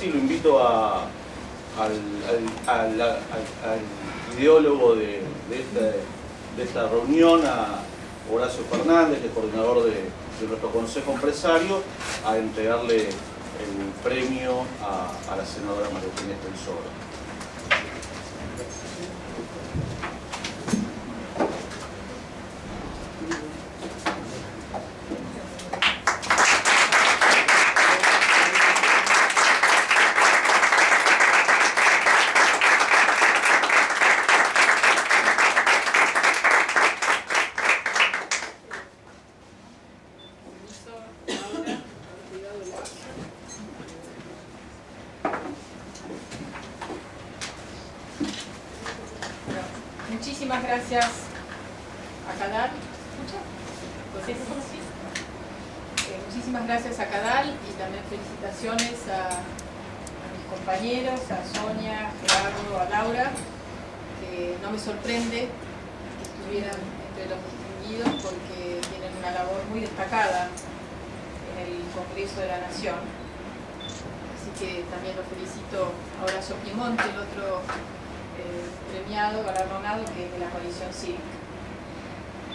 lo invito al ideólogo de esta reunión, a Horacio Fernández, el coordinador de nuestro Consejo Empresario, a entregarle el premio a la senadora María Eugenia Estensoro. Muchísimas gracias a Cadal. Muchísimas gracias a Cadal y también felicitaciones a mis compañeros, a Sonia, a Gerardo, a Laura, que no me sorprende que estuvieran entre los distinguidos porque tienen una labor muy destacada en el Congreso de la Nación. Así que también los felicito a Horacio Piemonte, el otro premiado, galardonado, que es de la coalición cívica.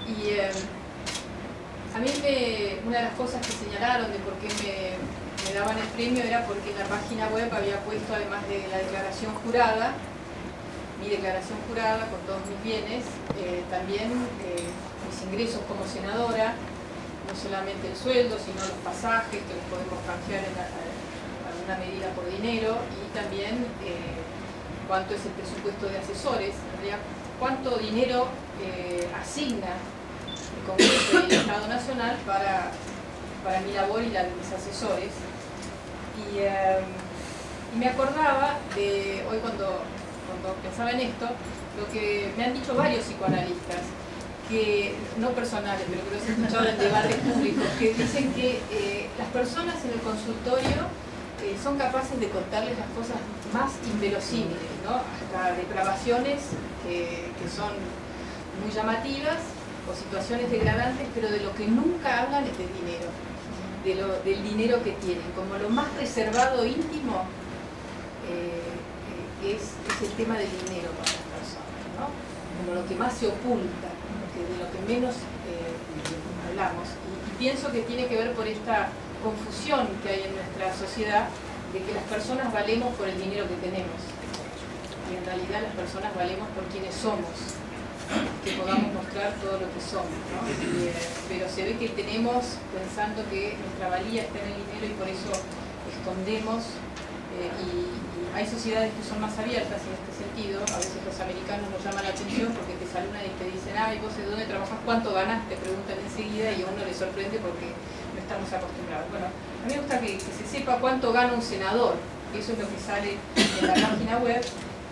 Y a mí una de las cosas que señalaron de por qué me daban el premio era porque en la página web había puesto, además de la declaración jurada, mi declaración jurada con todos mis bienes, también mis ingresos como senadora, no solamente el sueldo, sino los pasajes que los podemos canjear en alguna medida por dinero, y también cuánto es el presupuesto de asesores, en realidad cuánto dinero asigna el Congreso y el Estado Nacional para mi labor y la de mis asesores. Y me acordaba de hoy cuando pensaba en esto, lo que me han dicho varios psicoanalistas, que no personales, pero que los he escuchado en debates públicos, que dicen que las personas en el consultorio son capaces de contarles las cosas más inverosímiles, ¿no? Hasta depravaciones que son muy llamativas o situaciones degradantes, pero de lo que nunca hablan es del dinero, del dinero que tienen. Como lo más reservado íntimo es el tema del dinero para las personas, ¿no? Como lo que más se oculta, de lo que menos hablamos. Y pienso que tiene que ver por esta confusión que hay en nuestra sociedad de que las personas valemos por el dinero que tenemos, y en realidad las personas valemos por quienes somos, que podamos mostrar todo lo que somos, ¿no? Pero se ve que tenemos pensando que nuestra valía está en el dinero y por eso escondemos, y hay sociedades que son más abiertas en este sentido. A veces los americanos nos llaman la atención porque te saludan y te dicen, ay, vos de dónde trabajas, cuánto ganas, te preguntan enseguida, y a uno le sorprende porque no estamos acostumbrados. Bueno, a mí me gusta que se sepa cuánto gana un senador, que eso es lo que sale en la página web,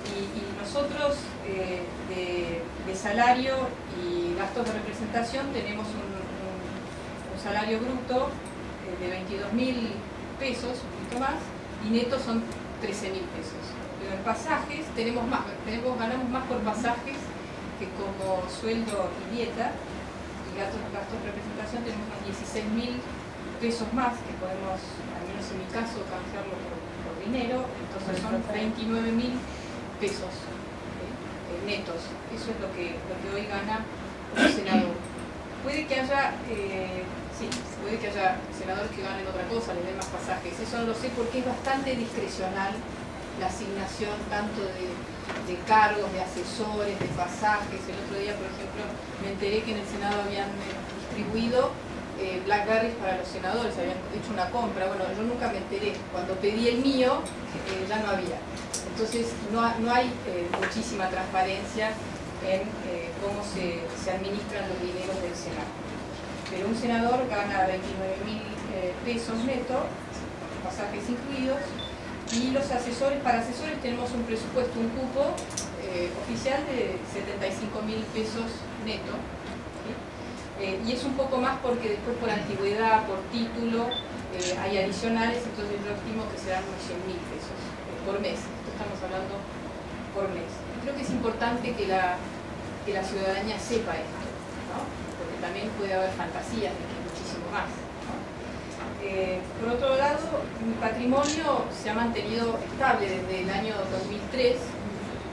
y nosotros de salario y gastos de representación tenemos un salario bruto de 22.000 pesos, un poquito más, y netos son 13.000 pesos. Pero en pasajes ganamos más por pasajes que como sueldo y dieta, y gastos de representación tenemos unos 16.000 pesos más, que podemos, al menos en mi caso, canjearlo por dinero. Entonces son 29.000 pesos netos. Eso es lo que hoy gana un senador. Puede que haya senadores que ganen otra cosa, les den más pasajes. Eso no lo sé porque es bastante discrecional la asignación tanto de cargos, de asesores, de pasajes. El otro día, por ejemplo, me enteré que en el Senado habían distribuido Blackberries para los senadores, habían hecho una compra. Bueno, yo nunca me enteré. Cuando pedí el mío, ya no había. Entonces, no hay muchísima transparencia en cómo se administran los dineros del Senado. Pero un senador gana 29.000 pesos neto, pasajes incluidos, y los asesores, para asesores tenemos un presupuesto, un cupo oficial de 75.000 pesos neto. Y es un poco más porque después por antigüedad, por título, hay adicionales, entonces yo estimo que serán unos 100.000 pesos por mes. Esto estamos hablando por mes. Creo que es importante que la ciudadanía sepa esto, ¿no? Porque también puede haber fantasías de que es muchísimo más, ¿no? Por otro lado, mi patrimonio se ha mantenido estable desde el año 2003,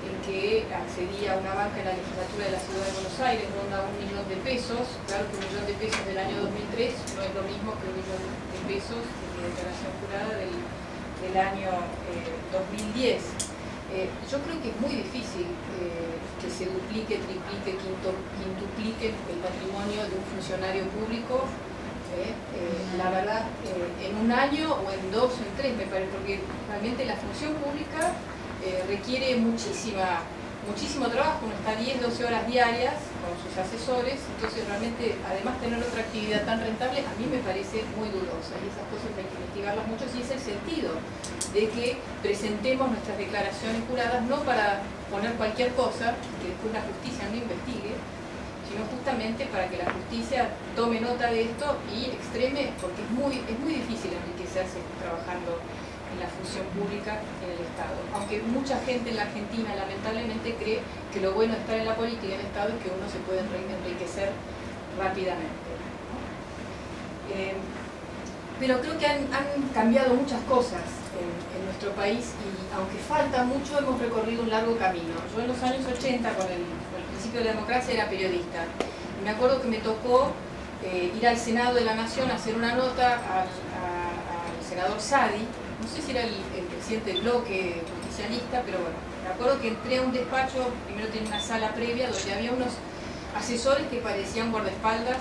en que accedí a una banca en la legislatura de la Ciudad de Buenos Aires, ronda 1 millón de pesos. Claro que 1 millón de pesos del año 2003 no es lo mismo que 1 millón de pesos de mi declaración jurada del año 2010. Yo creo que es muy difícil que se duplique, triplique, quintuplique el patrimonio de un funcionario público. La verdad, en 1 año o en 2 o en 3 me parece, porque realmente la función pública requiere muchísimo trabajo. Uno está 10, 12 horas diarias con sus asesores, entonces realmente, además tener otra actividad tan rentable, a mí me parece muy dudosa, y esas cosas hay que investigarlas mucho, y es el sentido de que presentemos nuestras declaraciones juradas no para poner cualquier cosa que después la justicia no investigue, sino justamente para que la justicia tome nota de esto y extreme, porque es muy difícil enriquecerse trabajando en la función pública en el Estado. Aunque mucha gente en la Argentina lamentablemente cree que lo bueno de estar en la política y en el Estado es que uno se puede enriquecer rápidamente, ¿no? Pero creo que han cambiado muchas cosas en nuestro país, y aunque falta mucho, hemos recorrido un largo camino. Yo en los años 80, con el principio de la democracia, era periodista. Y me acuerdo que me tocó ir al Senado de la Nación a hacer una nota al senador Sadi. No sé si era el presidente del bloque justicialista, pero bueno, me acuerdo que entré a un despacho, primero tenía una sala previa donde había unos asesores que parecían guardaespaldas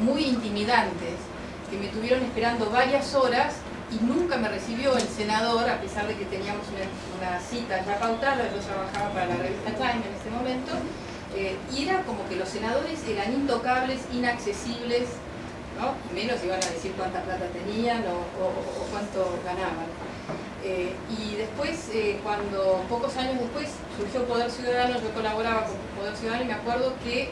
muy intimidantes, que me tuvieron esperando varias horas y nunca me recibió el senador, a pesar de que teníamos una cita ya pautada. Yo trabajaba para la revista Time en ese momento, y era como que los senadores eran intocables, inaccesibles, ¿no? Y menos iban a decir cuánta plata tenían o cuánto ganaban. Y después, cuando pocos años después surgió Poder Ciudadano, yo colaboraba con Poder Ciudadano, y me acuerdo que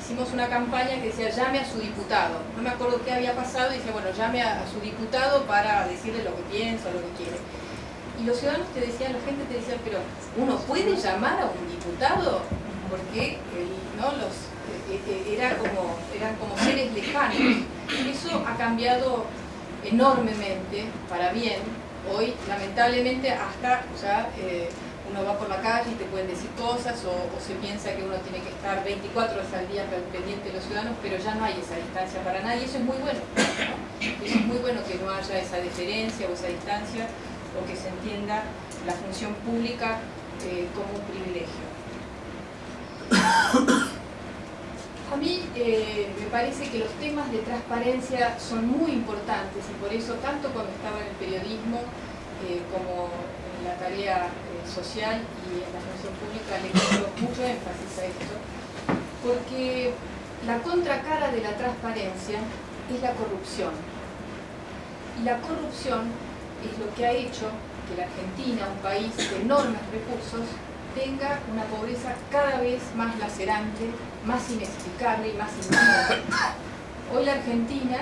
hicimos una campaña que decía llame a su diputado. No me acuerdo qué había pasado, y decía, bueno, llame a su diputado para decirle lo que piensa, lo que quiere. Y los ciudadanos te decían, la gente te decía, pero ¿uno puede llamar a un diputado? Porque ¿no? eran como seres lejanos. Eso ha cambiado enormemente para bien. Hoy, lamentablemente, hasta ya uno va por la calle y te pueden decir cosas, o se piensa que uno tiene que estar 24 horas al día pendiente de los ciudadanos, pero ya no hay esa distancia para nadie. Eso es muy bueno, ¿no? Eso es muy bueno, que no haya esa deferencia o esa distancia, o que se entienda la función pública como un privilegio. A mí me parece que los temas de transparencia son muy importantes, y por eso, tanto cuando estaba en el periodismo como en la tarea social y en la función pública, le pongo mucho énfasis a esto, porque la contracara de la transparencia es la corrupción. Y la corrupción es lo que ha hecho que la Argentina, un país de enormes recursos, tenga una pobreza cada vez más lacerante, más inexplicable y más indigna. Hoy la Argentina,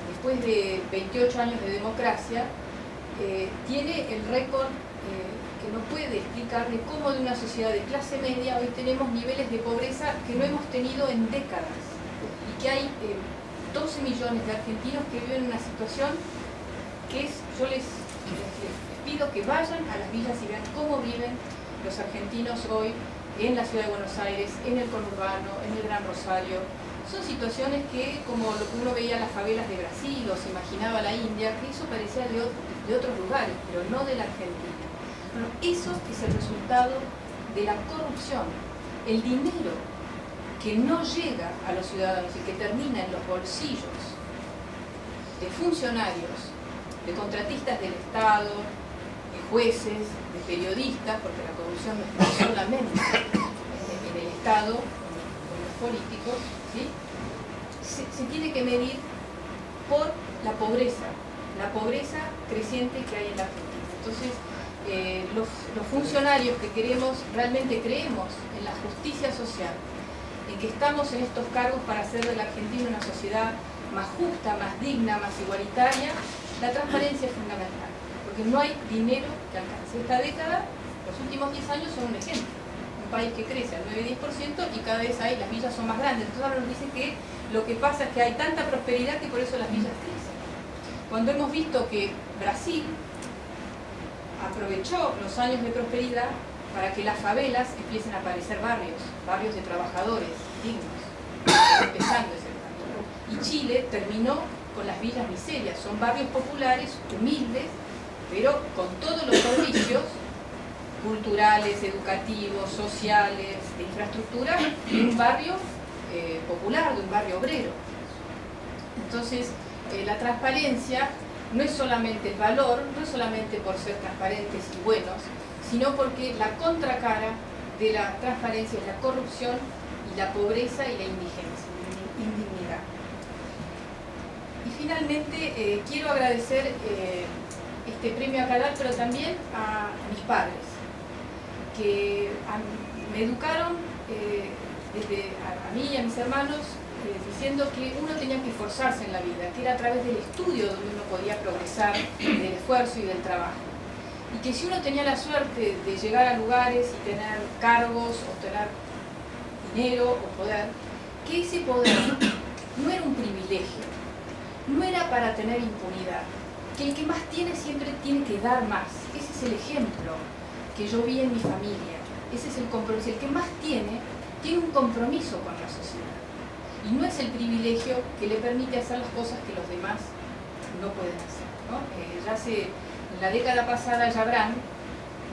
después de 28 años de democracia, tiene el récord que no puede explicar de cómo de una sociedad de clase media hoy tenemos niveles de pobreza que no hemos tenido en décadas, y que hay 12 millones de argentinos que viven en una situación que es, yo les pido que vayan a las villas y vean cómo viven los argentinos hoy en la Ciudad de Buenos Aires, en el conurbano, en el Gran Rosario. Son situaciones que, como lo que uno veía en las favelas de Brasil o se imaginaba la India, que eso parecía de otros lugares, pero no de la Argentina. Bueno, eso es el resultado de la corrupción. El dinero que no llega a los ciudadanos y que termina en los bolsillos de funcionarios, de contratistas del Estado, de jueces, de periodistas, porque la corrupción no está solamente en el Estado, en los políticos, ¿sí? Se tiene que medir por la pobreza creciente que hay en la Argentina. Entonces, los funcionarios que realmente creemos en la justicia social, en que estamos en estos cargos para hacer de la Argentina una sociedad más justa, más digna, más igualitaria, la transparencia es fundamental, porque no hay dinero que alcance. Esta década, los últimos 10 años son un ejemplo. Un país que crece al 9-10% y cada vez las villas son más grandes. Entonces ahora nos dicen que lo que pasa es que hay tanta prosperidad que por eso las villas crecen. cuando hemos visto que Brasil aprovechó los años de prosperidad para que las favelas empiecen a aparecer barrios de trabajadores dignos, empezando ese cambio. Y Chile terminó con las villas miserias, son barrios populares, humildes, pero con todos los servicios culturales, educativos, sociales, de infraestructura, de un barrio popular, de un barrio obrero. Entonces, la transparencia no es solamente el valor, no es solamente por ser transparentes y buenos, sino porque la contracara de la transparencia es la corrupción y la pobreza y la indignidad. Y finalmente quiero agradecer este premio a Cadal, pero también a mis padres, que me educaron a mí y a mis hermanos diciendo que uno tenía que esforzarse en la vida, que era a través del estudio donde uno podía progresar, del esfuerzo y del trabajo. Y que si uno tenía la suerte de llegar a lugares y tener cargos, o tener dinero o poder, que ese poder no era un privilegio, no era para tener impunidad, que el que más tiene siempre tiene que dar más. Ese es el ejemplo que yo vi en mi familia, ese es el compromiso. El que más tiene un compromiso con la sociedad. Y no es el privilegio que le permite hacer las cosas que los demás no pueden hacer, ¿no? En la década pasada, Jabrán,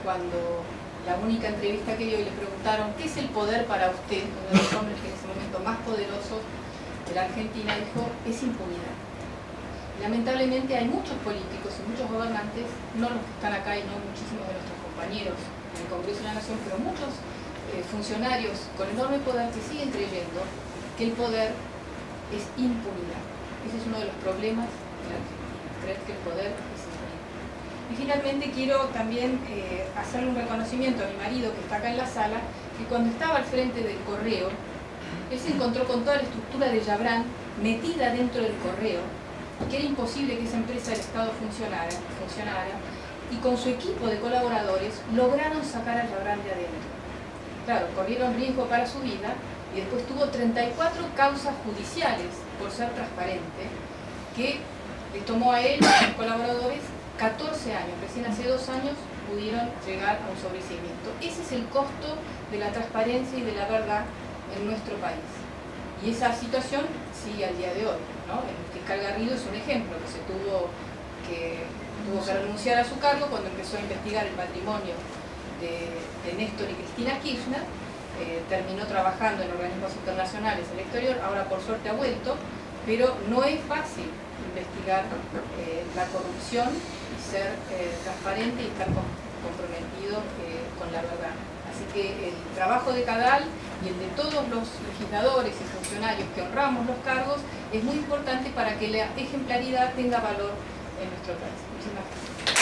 cuando la única entrevista que dio y le preguntaron ¿qué es el poder para usted? Uno de los hombres que en ese momento más poderosos de la Argentina dijo, es impunidad. Lamentablemente hay muchos políticos y muchos gobernantes, no los que están acá y no muchísimos de nuestros compañeros en el Congreso de la Nación, pero muchos funcionarios con enorme poder que siguen creyendo que el poder es impunidad. Ese es uno de los problemas de la Argentina, creer que el poder es impunidad. Y finalmente quiero también hacerle un reconocimiento a mi marido que está acá en la sala, que cuando estaba al frente del correo, él se encontró con toda la estructura de Jabrán metida dentro del correo, y que era imposible que esa empresa del Estado funcionara, y con su equipo de colaboradores lograron sacar a Jabrán de adentro. Claro, corrieron riesgo para su vida, y después tuvo 34 causas judiciales por ser transparente, que les tomó a él y a sus colaboradores 14 años. Recién hace 2 años pudieron llegar a un sobreseimiento. Ese es el costo de la transparencia y de la verdad en nuestro país. Y esa situación sigue al día de hoy, ¿no? El fiscal Garrido es un ejemplo, que tuvo que renunciar a su cargo cuando empezó a investigar el patrimonio de Néstor y Cristina Kirchner. Terminó trabajando en organismos internacionales en el exterior, ahora por suerte ha vuelto, pero no es fácil investigar la corrupción y ser transparente y estar comprometido con la verdad. Así que el trabajo de Cadal y el de todos los legisladores y funcionarios que honramos los cargos es muy importante para que la ejemplaridad tenga valor en nuestro país. Muchísimas gracias.